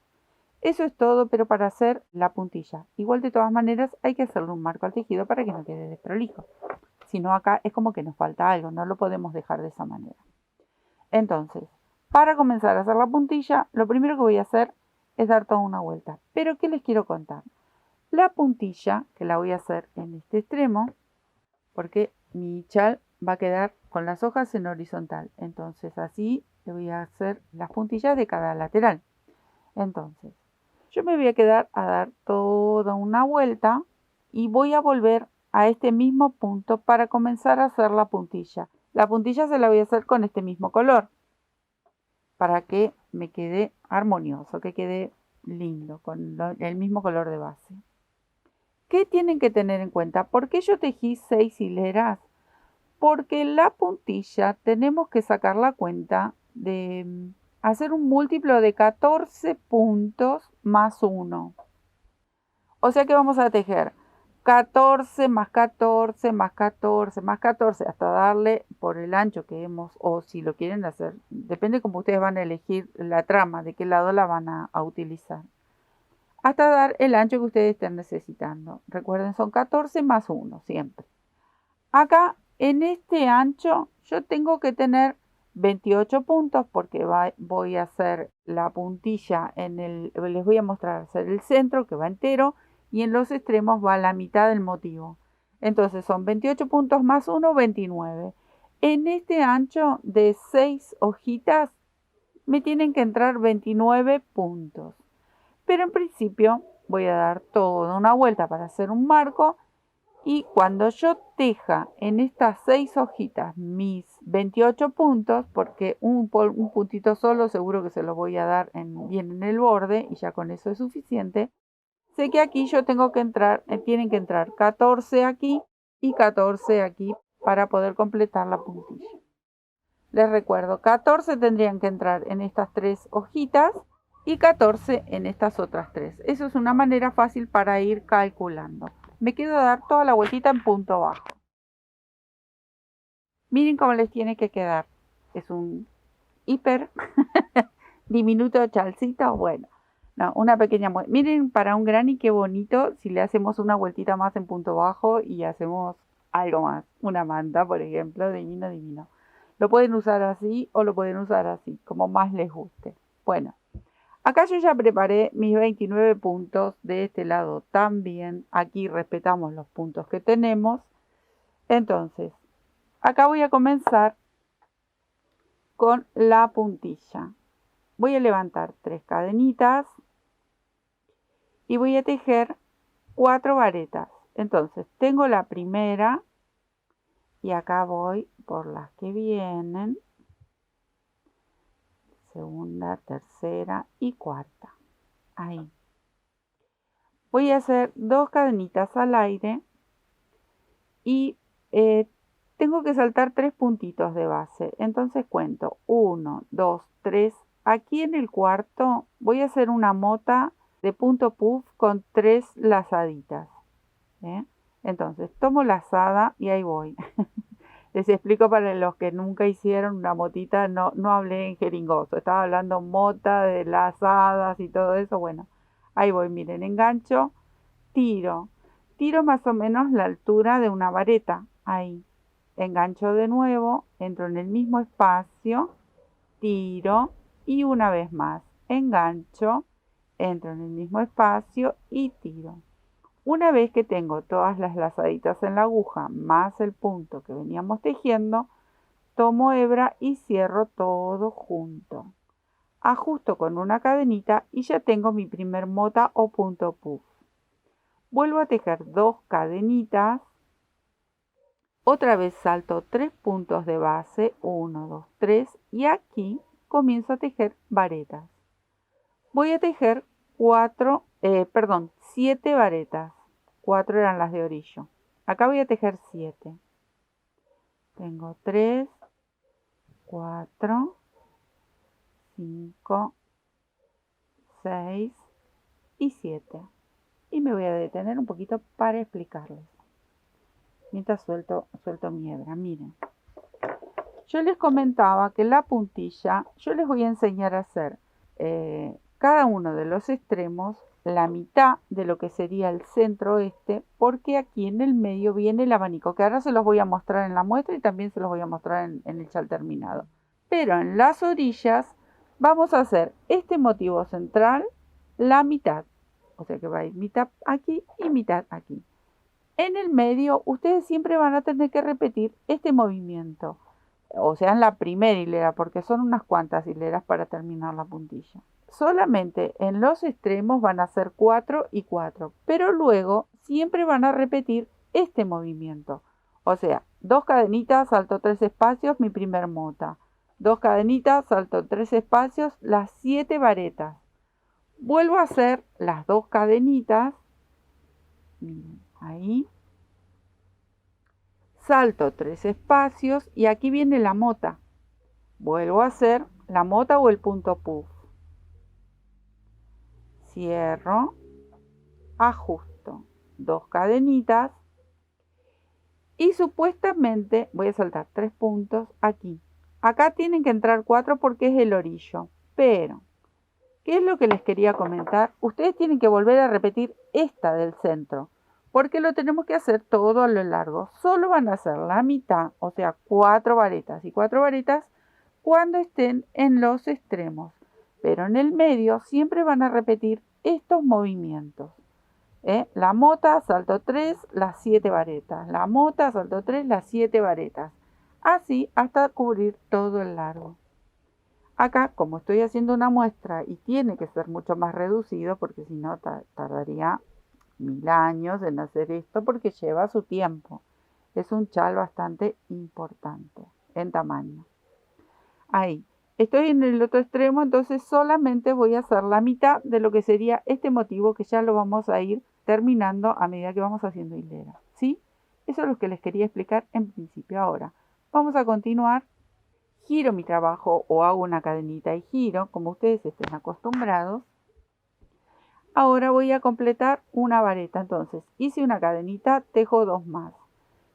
Eso es todo, pero para hacer la puntilla. Igual de todas maneras hay que hacerle un marco al tejido para que no quede desprolijo. sino acá es como que nos falta algo, no lo podemos dejar de esa manera. Entonces, para comenzar a hacer la puntilla, lo primero que voy a hacer es dar toda una vuelta. Pero, ¿qué les quiero contar? La puntilla, que la voy a hacer en este extremo, porque mi chal va a quedar con las hojas en horizontal. Entonces, así le voy a hacer las puntillas de cada lateral. Entonces, yo me voy a quedar a dar toda una vuelta y voy a volver a este mismo punto para comenzar a hacer la puntilla. La puntilla se la voy a hacer con este mismo color para que me quede armonioso, que quede lindo, con el mismo color de base. ¿Qué tienen que tener en cuenta? ¿Por qué yo tejí 6 hileras? Porque la puntilla tenemos que sacar la cuenta de hacer un múltiplo de 14 puntos más 1. O sea que vamos a tejer 14 más 14 más 14 más 14 hasta darle por el ancho que hemos, o si lo quieren hacer, depende cómo ustedes van a elegir la trama, de qué lado la van a utilizar, hasta dar el ancho que ustedes estén necesitando. Recuerden, son 14 más 1 siempre. Acá en este ancho yo tengo que tener 28 puntos porque voy a hacer la puntilla les voy a mostrar hacer el centro que va entero y en los extremos va la mitad del motivo. Entonces son 28 puntos más 1, 29. En este ancho de 6 hojitas me tienen que entrar 29 puntos. Pero en principio voy a dar toda una vuelta para hacer un marco. Y cuando yo teja en estas 6 hojitas mis 28 puntos, porque un puntito solo seguro que se lo voy a dar bien en el borde y ya con eso es suficiente, sé que aquí yo tengo que entrar, tienen que entrar 14 aquí y 14 aquí para poder completar la puntilla. Les recuerdo, 14 tendrían que entrar en estas 3 hojitas y 14 en estas otras 3. Eso es una manera fácil para ir calculando. Me quedo a dar toda la vueltita en punto bajo. Miren cómo les tiene que quedar. Es un hiper diminuto chalcito. Bueno, no, una pequeña muestra. Miren para un granny qué bonito si le hacemos una vueltita más en punto bajo y hacemos algo más. Una manta, por ejemplo, divino, divino. Lo pueden usar así o lo pueden usar así, como más les guste. Bueno, acá yo ya preparé mis 29 puntos de este lado también. Aquí respetamos los puntos que tenemos. Entonces, acá voy a comenzar con la puntilla. Voy a levantar 3 cadenitas y voy a tejer 4 varetas. Entonces, tengo la primera y acá voy por las que vienen. Segunda, tercera y cuarta. Ahí. Voy a hacer 2 cadenitas al aire y tengo que saltar 3 puntitos de base. Entonces cuento 1, 2, 3. Aquí en el cuarto voy a hacer una mota de punto puff con 3 lazaditas. Entonces tomo lazada y ahí voy. Les explico para los que nunca hicieron una motita, no hablé en jeringoso, estaba hablando mota de lazadas y todo eso. Bueno, ahí voy, miren, engancho, tiro más o menos la altura de una vareta, ahí, engancho de nuevo, entro en el mismo espacio, tiro y una vez más, engancho, entro en el mismo espacio y tiro. Una vez que tengo todas las lazaditas en la aguja más el punto que veníamos tejiendo, tomo hebra y cierro todo junto. Ajusto con una cadenita y ya tengo mi primer mota o punto puff. Vuelvo a tejer 2 cadenitas. Otra vez salto 3 puntos de base, 1, 2, 3 y aquí comienzo a tejer varetas. Voy a tejer 7 varetas. 4 eran las de orillo. Acá voy a tejer 7. Tengo 3, 4, 5, 6 y 7. Y me voy a detener un poquito para explicarles. Mientras suelto mi hebra, miren. Yo les comentaba que la puntilla, yo les voy a enseñar a hacer cada uno de los extremos la mitad de lo que sería el centro este, porque aquí en el medio viene el abanico, que ahora se los voy a mostrar en la muestra y también se los voy a mostrar en el chal terminado. Pero en las orillas vamos a hacer este motivo central la mitad, o sea que va a ir mitad aquí y mitad aquí. En el medio ustedes siempre van a tener que repetir este movimiento, o sea en la primera hilera, porque son unas cuantas hileras para terminar la puntilla. Solamente en los extremos van a ser 4 y 4, pero luego siempre van a repetir este movimiento. O sea, 2 cadenitas, salto 3 espacios, mi primer mota. 2 cadenitas, salto 3 espacios, las 7 varetas. Vuelvo a hacer las 2 cadenitas, miren, ahí. Salto 3 espacios y aquí viene la mota. Vuelvo a hacer la mota o el punto puff. Cierro, ajusto 2 cadenitas y supuestamente voy a saltar 3 puntos aquí. Acá tienen que entrar 4 porque es el orillo, pero ¿qué es lo que les quería comentar? Ustedes tienen que volver a repetir esta del centro, porque lo tenemos que hacer todo a lo largo. Solo van a hacer la mitad, o sea, 4 varetas y 4 varetas cuando estén en los extremos. Pero en el medio siempre van a repetir estos movimientos. La mota, salto 3, las 7 varetas. La mota, salto 3, las 7 varetas. Así hasta cubrir todo el largo. Acá, como estoy haciendo una muestra y tiene que ser mucho más reducido, porque si no tardaría 1000 años en hacer esto, porque lleva su tiempo. Es un chal bastante importante en tamaño. Ahí. Estoy en el otro extremo, entonces solamente voy a hacer la mitad de lo que sería este motivo, que ya lo vamos a ir terminando a medida que vamos haciendo hilera. ¿Sí? Eso es lo que les quería explicar en principio. Ahora, vamos a continuar. Giro mi trabajo o hago una cadenita y giro, como ustedes estén acostumbrados. Ahora voy a completar una vareta, entonces hice una cadenita, tejo 2 más.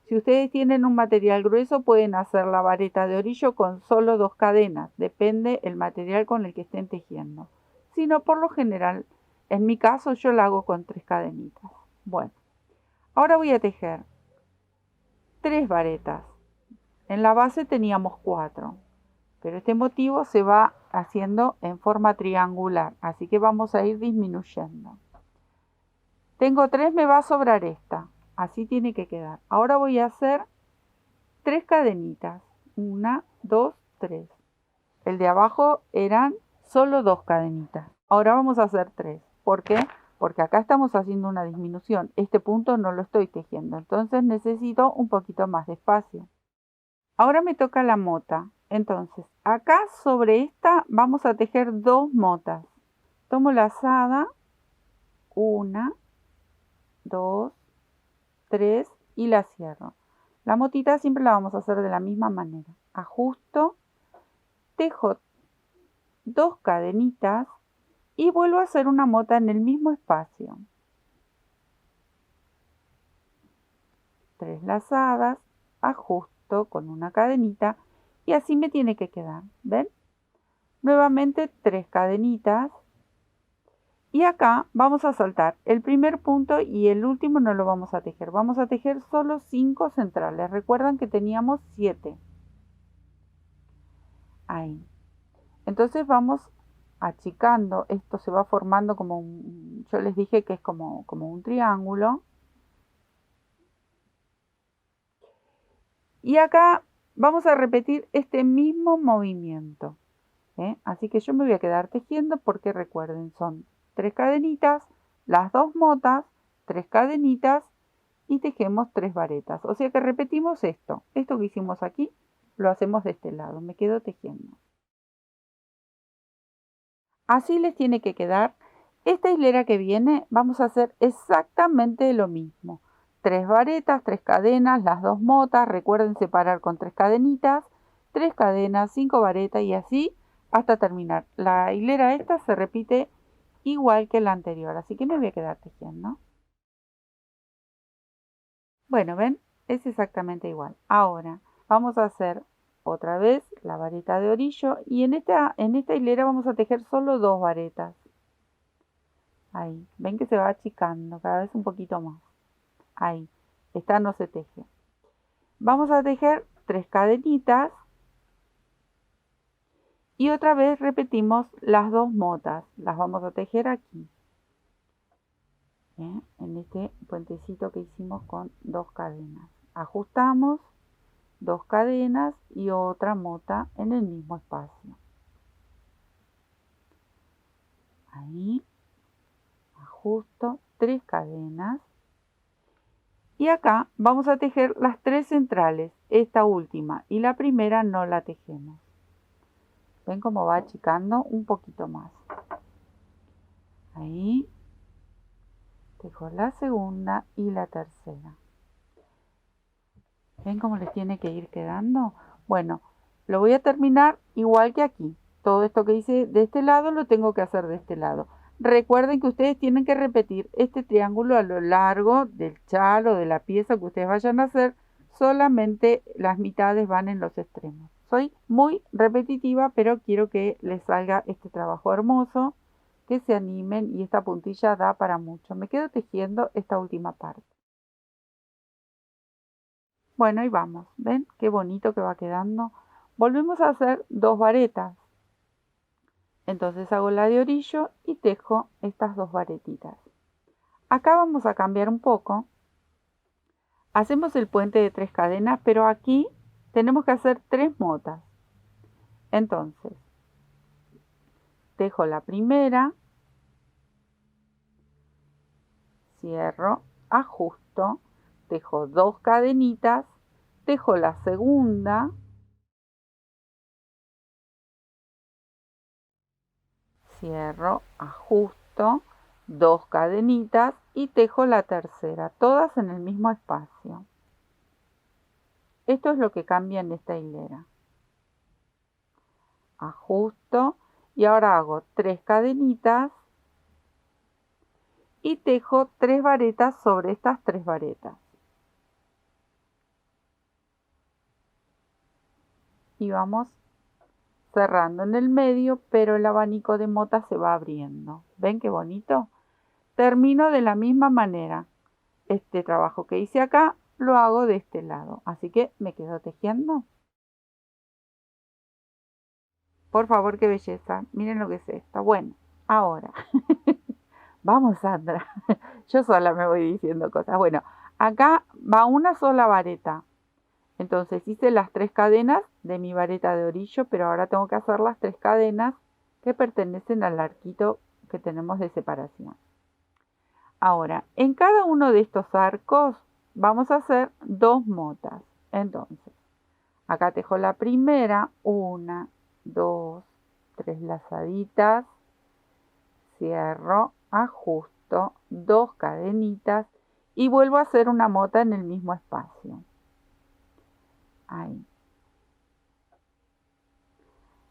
Si ustedes tienen un material grueso, pueden hacer la vareta de orillo con solo 2 cadenas. Depende el material con el que estén tejiendo. Si no, por lo general, en mi caso, yo la hago con 3 cadenitas. Bueno, ahora voy a tejer 3 varetas. En la base teníamos 4. Pero este motivo se va haciendo en forma triangular. Así que vamos a ir disminuyendo. Tengo 3, me va a sobrar esta. Así tiene que quedar. Ahora voy a hacer 3 cadenitas. 1, 2, 3. El de abajo eran solo 2 cadenitas. Ahora vamos a hacer 3. ¿Por qué? Porque acá estamos haciendo una disminución. Este punto no lo estoy tejiendo. Entonces necesito un poquito más de espacio. Ahora me toca la mota. Entonces, acá sobre esta vamos a tejer 2 motas. Tomo la lazada. 1, 2, 3 y la cierro. La motita siempre la vamos a hacer de la misma manera. Ajusto, tejo 2 cadenitas y vuelvo a hacer una mota en el mismo espacio. 3 lazadas, ajusto con una cadenita y así me tiene que quedar. ¿Ven? Nuevamente 3 cadenitas. Y acá vamos a saltar el primer punto y el último no lo vamos a tejer. Vamos a tejer solo 5 centrales. Recuerdan que teníamos 7. Ahí. Entonces vamos achicando. Esto se va formando como un... Yo les dije que es como un triángulo. Y acá vamos a repetir este mismo movimiento. Así que yo me voy a quedar tejiendo porque recuerden, son 3 cadenitas, las 2 motas, 3 cadenitas y tejemos 3 varetas. O sea que repetimos esto. Esto que hicimos aquí, lo hacemos de este lado. Me quedo tejiendo. Así les tiene que quedar. Esta hilera que viene, vamos a hacer exactamente lo mismo. 3 varetas, 3 cadenas, las 2 motas. Recuerden separar con 3 cadenitas, 3 cadenas, 5 varetas y así hasta terminar. La hilera esta se repite igual que la anterior, así que me voy a quedar tejiendo. Bueno, ¿ven? Es exactamente igual. Ahora vamos a hacer otra vez la vareta de orillo y en esta hilera vamos a tejer solo 2 varetas. Ahí, ven que se va achicando cada vez un poquito más. Ahí, esta no se teje. Vamos a tejer 3 cadenitas y otra vez repetimos las 2 motas. Las vamos a tejer aquí, en este puentecito que hicimos con 2 cadenas. Ajustamos 2 cadenas y otra mota en el mismo espacio. Ahí, ajusto 3 cadenas. Y acá vamos a tejer las 3 centrales, esta última y la primera no la tejemos. ¿Ven cómo va achicando un poquito más? Ahí tejo la segunda y la tercera. ¿Ven cómo les tiene que ir quedando? Bueno, lo voy a terminar igual que aquí. Todo esto que hice de este lado lo tengo que hacer de este lado. Recuerden que ustedes tienen que repetir este triángulo a lo largo del chal o de la pieza que ustedes vayan a hacer. Solamente las mitades van en los extremos. Soy muy repetitiva, pero quiero que les salga este trabajo hermoso, que se animen y esta puntilla da para mucho. Me quedo tejiendo esta última parte. Bueno, ahí vamos. ¿Ven qué bonito que va quedando? Volvemos a hacer 2 varetas. Entonces hago la de orillo y tejo estas 2 varetitas. Acá vamos a cambiar un poco. Hacemos el puente de 3 cadenas, pero aquí tenemos que hacer 3 motas. Entonces, tejo la primera, cierro, ajusto, tejo 2 cadenitas, tejo la segunda, cierro, ajusto, 2 cadenitas y tejo la tercera, todas en el mismo espacio. Esto es lo que cambia en esta hilera. Ajusto y ahora hago 3 cadenitas y tejo 3 varetas sobre estas 3 varetas. Y vamos cerrando en el medio, pero el abanico de motas se va abriendo. ¿Ven qué bonito? Termino de la misma manera. Este trabajo que hice acá lo hago de este lado. Así que me quedo tejiendo. Por favor, qué belleza. Miren lo que es esto. Bueno, ahora. Vamos, Sandra. Yo sola me voy diciendo cosas. Bueno, acá va una sola vareta. Entonces hice las 3 cadenas de mi vareta de orillo, pero ahora tengo que hacer las 3 cadenas que pertenecen al arquito que tenemos de separación. Ahora, en cada uno de estos arcos vamos a hacer 2 motas. Entonces, acá tejo la primera, 1, 2, 3 lazaditas, cierro, ajusto, 2 cadenitas y vuelvo a hacer una mota en el mismo espacio. Ahí.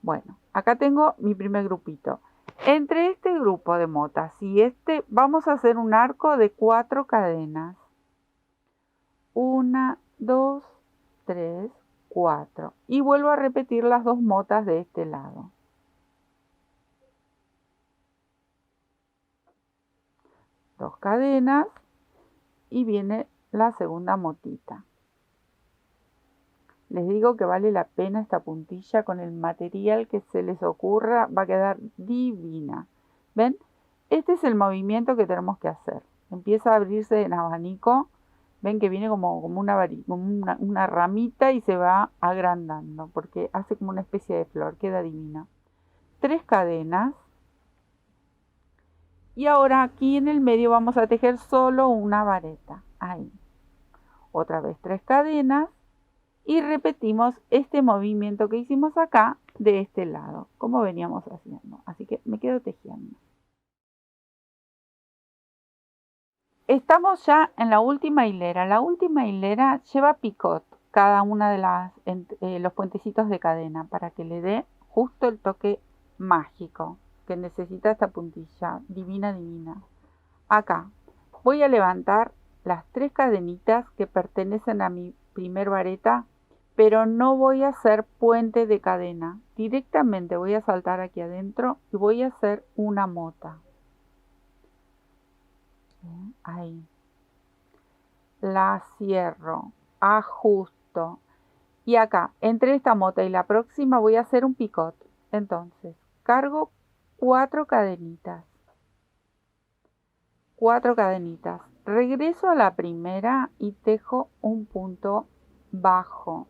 Bueno, acá tengo mi primer grupito. Entre este grupo de motas y este vamos a hacer un arco de 4 cadenas. 1, 2, 3, 4. Y vuelvo a repetir las 2 motas de este lado. Dos cadenas y viene la segunda motita. Les digo que vale la pena esta puntilla, con el material que se les ocurra, va a quedar divina. ¿Ven? Este es el movimiento que tenemos que hacer. Empieza a abrirse en abanico. Ven que viene como una ramita y se va agrandando, porque hace como una especie de flor, queda divina. 3 cadenas. Y ahora aquí en el medio vamos a tejer solo una vareta. Ahí. Otra vez 3 cadenas. Y repetimos este movimiento que hicimos acá de este lado, como veníamos haciendo. Así que me quedo tejiendo. Estamos ya en la última hilera. La última hilera lleva picot, cada una de los puentecitos de cadena, para que le dé justo el toque mágico que necesita esta puntilla. Divina, divina. Acá voy a levantar las 3 cadenitas que pertenecen a mi primer vareta, pero no voy a hacer puente de cadena. Directamente voy a saltar aquí adentro y voy a hacer una mota. Bien, ahí. La cierro, ajusto. Y acá, entre esta mota y la próxima voy a hacer un picot. Entonces, cargo 4 cadenitas. 4 cadenitas. Regreso a la primera y tejo un punto bajo.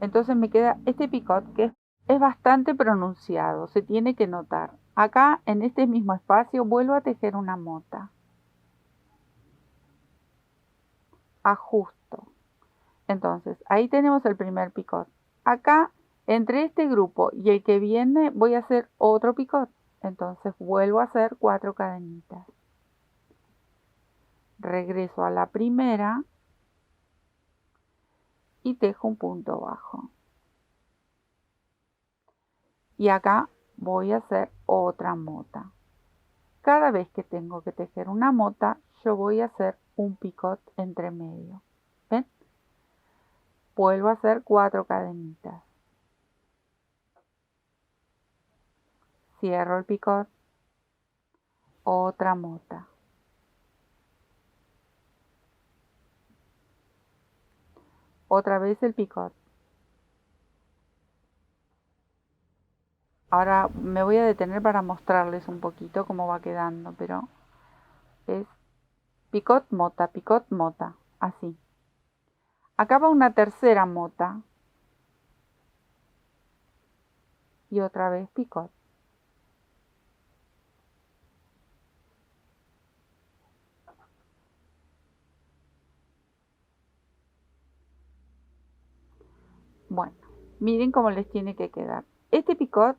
Entonces me queda este picot que es bastante pronunciado, se tiene que notar. Acá en este mismo espacio vuelvo a tejer una mota. Ajusto. Entonces ahí tenemos el primer picot. Acá entre este grupo y el que viene voy a hacer otro picot. Entonces vuelvo a hacer 4 cadenitas. Regreso a la primera y tejo un punto bajo. Y acá voy a hacer otra mota. Cada vez que tengo que tejer una mota, yo voy a hacer un picot entre medio. ¿Ven? Vuelvo a hacer 4 cadenitas. Cierro el picot. Otra mota. Otra vez el picot. Ahora me voy a detener para mostrarles un poquito cómo va quedando, pero es picot, mota, así. Acá va una tercera mota y otra vez picot. Bueno, miren cómo les tiene que quedar. Este picot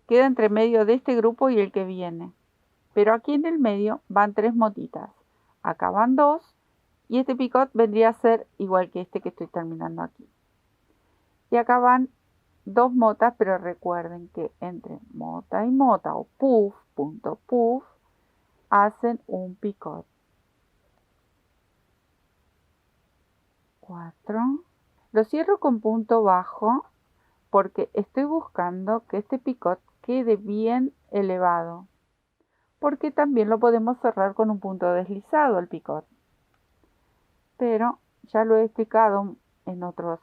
queda entre medio de este grupo y el que viene. Pero aquí en el medio van 3 motitas. Acá van 2 y este picot vendría a ser igual que este que estoy terminando aquí. Y acá van 2 motas, pero recuerden que entre mota y mota o puff, punto puff, hacen un picot. 4. Lo cierro con punto bajo porque estoy buscando que este picot quede bien elevado. Porque también lo podemos cerrar con un punto deslizado el picot. Pero ya lo he explicado en otros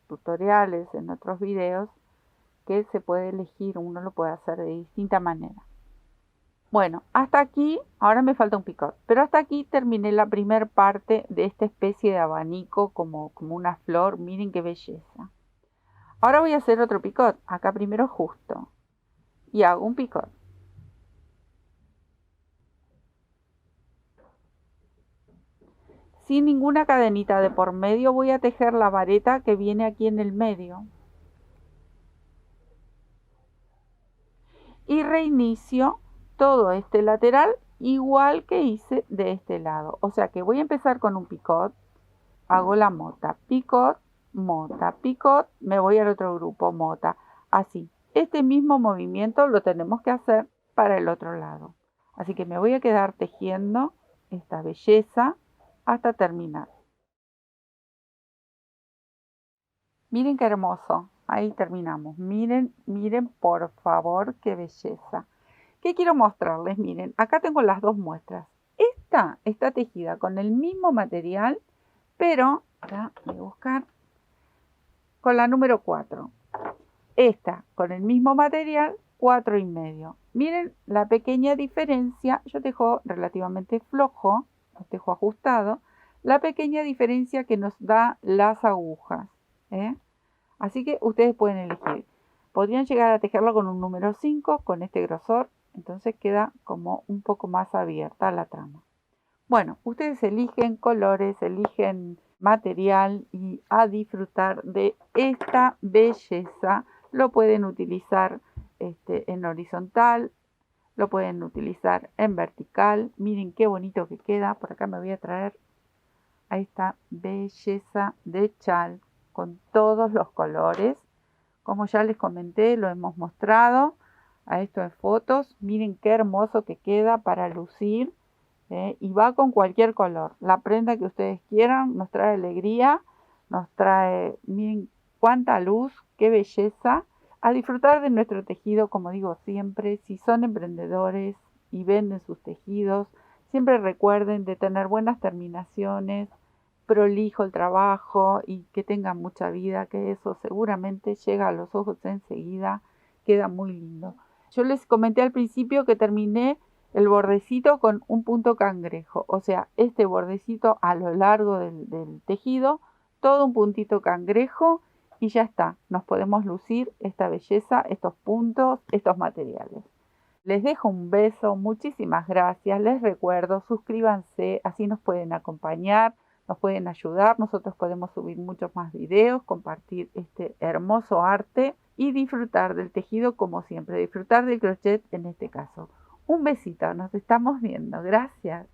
tutoriales, en otros videos, que se puede elegir, uno lo puede hacer de distinta manera. Bueno, hasta aquí, ahora me falta un picot, pero hasta aquí terminé la primera parte de esta especie de abanico como una flor. Miren qué belleza. Ahora voy a hacer otro picot, acá primero justo, y hago un picot. Sin ninguna cadenita de por medio voy a tejer la vareta que viene aquí en el medio. Y reinicio todo este lateral igual que hice de este lado. O sea que voy a empezar con un picot, hago la mota, picot, me voy al otro grupo, mota, así. Este mismo movimiento lo tenemos que hacer para el otro lado. Así que me voy a quedar tejiendo esta belleza hasta terminar. Miren qué hermoso. Ahí terminamos. Miren, miren por favor qué belleza. ¿Qué quiero mostrarles? Miren, acá tengo las dos muestras. Esta está tejida con el mismo material, pero, ahora voy a buscar, con la número 4. Esta con el mismo material, 4,5. Miren la pequeña diferencia. Yo tejo relativamente flojo, tejo ajustado. La pequeña diferencia que nos da las agujas. Así que ustedes pueden elegir. Podrían llegar a tejerlo con un número 5, con este grosor. Entonces queda como un poco más abierta la trama. Bueno, ustedes eligen colores, eligen material y a disfrutar de esta belleza. Lo pueden utilizar en horizontal, lo pueden utilizar en vertical. Miren qué bonito que queda. Por acá me voy a traer a esta belleza de chal con todos los colores. Como ya les comenté, lo hemos mostrado a esto en fotos. Miren qué hermoso que queda para lucir. Y va con cualquier color. La prenda que ustedes quieran nos trae alegría, nos trae, miren cuánta luz, qué belleza. A disfrutar de nuestro tejido, como digo siempre, si son emprendedores, y venden sus tejidos, siempre recuerden de tener buenas terminaciones, prolijo el trabajo y que tengan mucha vida, que eso seguramente llega a los ojos enseguida, queda muy lindo. Yo les comenté al principio que terminé el bordecito con un punto cangrejo, o sea, este bordecito a lo largo del tejido, todo un puntito cangrejo y ya está, nos podemos lucir esta belleza, estos puntos, estos materiales. Les dejo un beso, muchísimas gracias, les recuerdo, suscríbanse, así nos pueden acompañar, nos pueden ayudar, nosotros podemos subir muchos más videos, compartir este hermoso arte y disfrutar del tejido como siempre, disfrutar del crochet en este caso. Un besito, nos estamos viendo, gracias.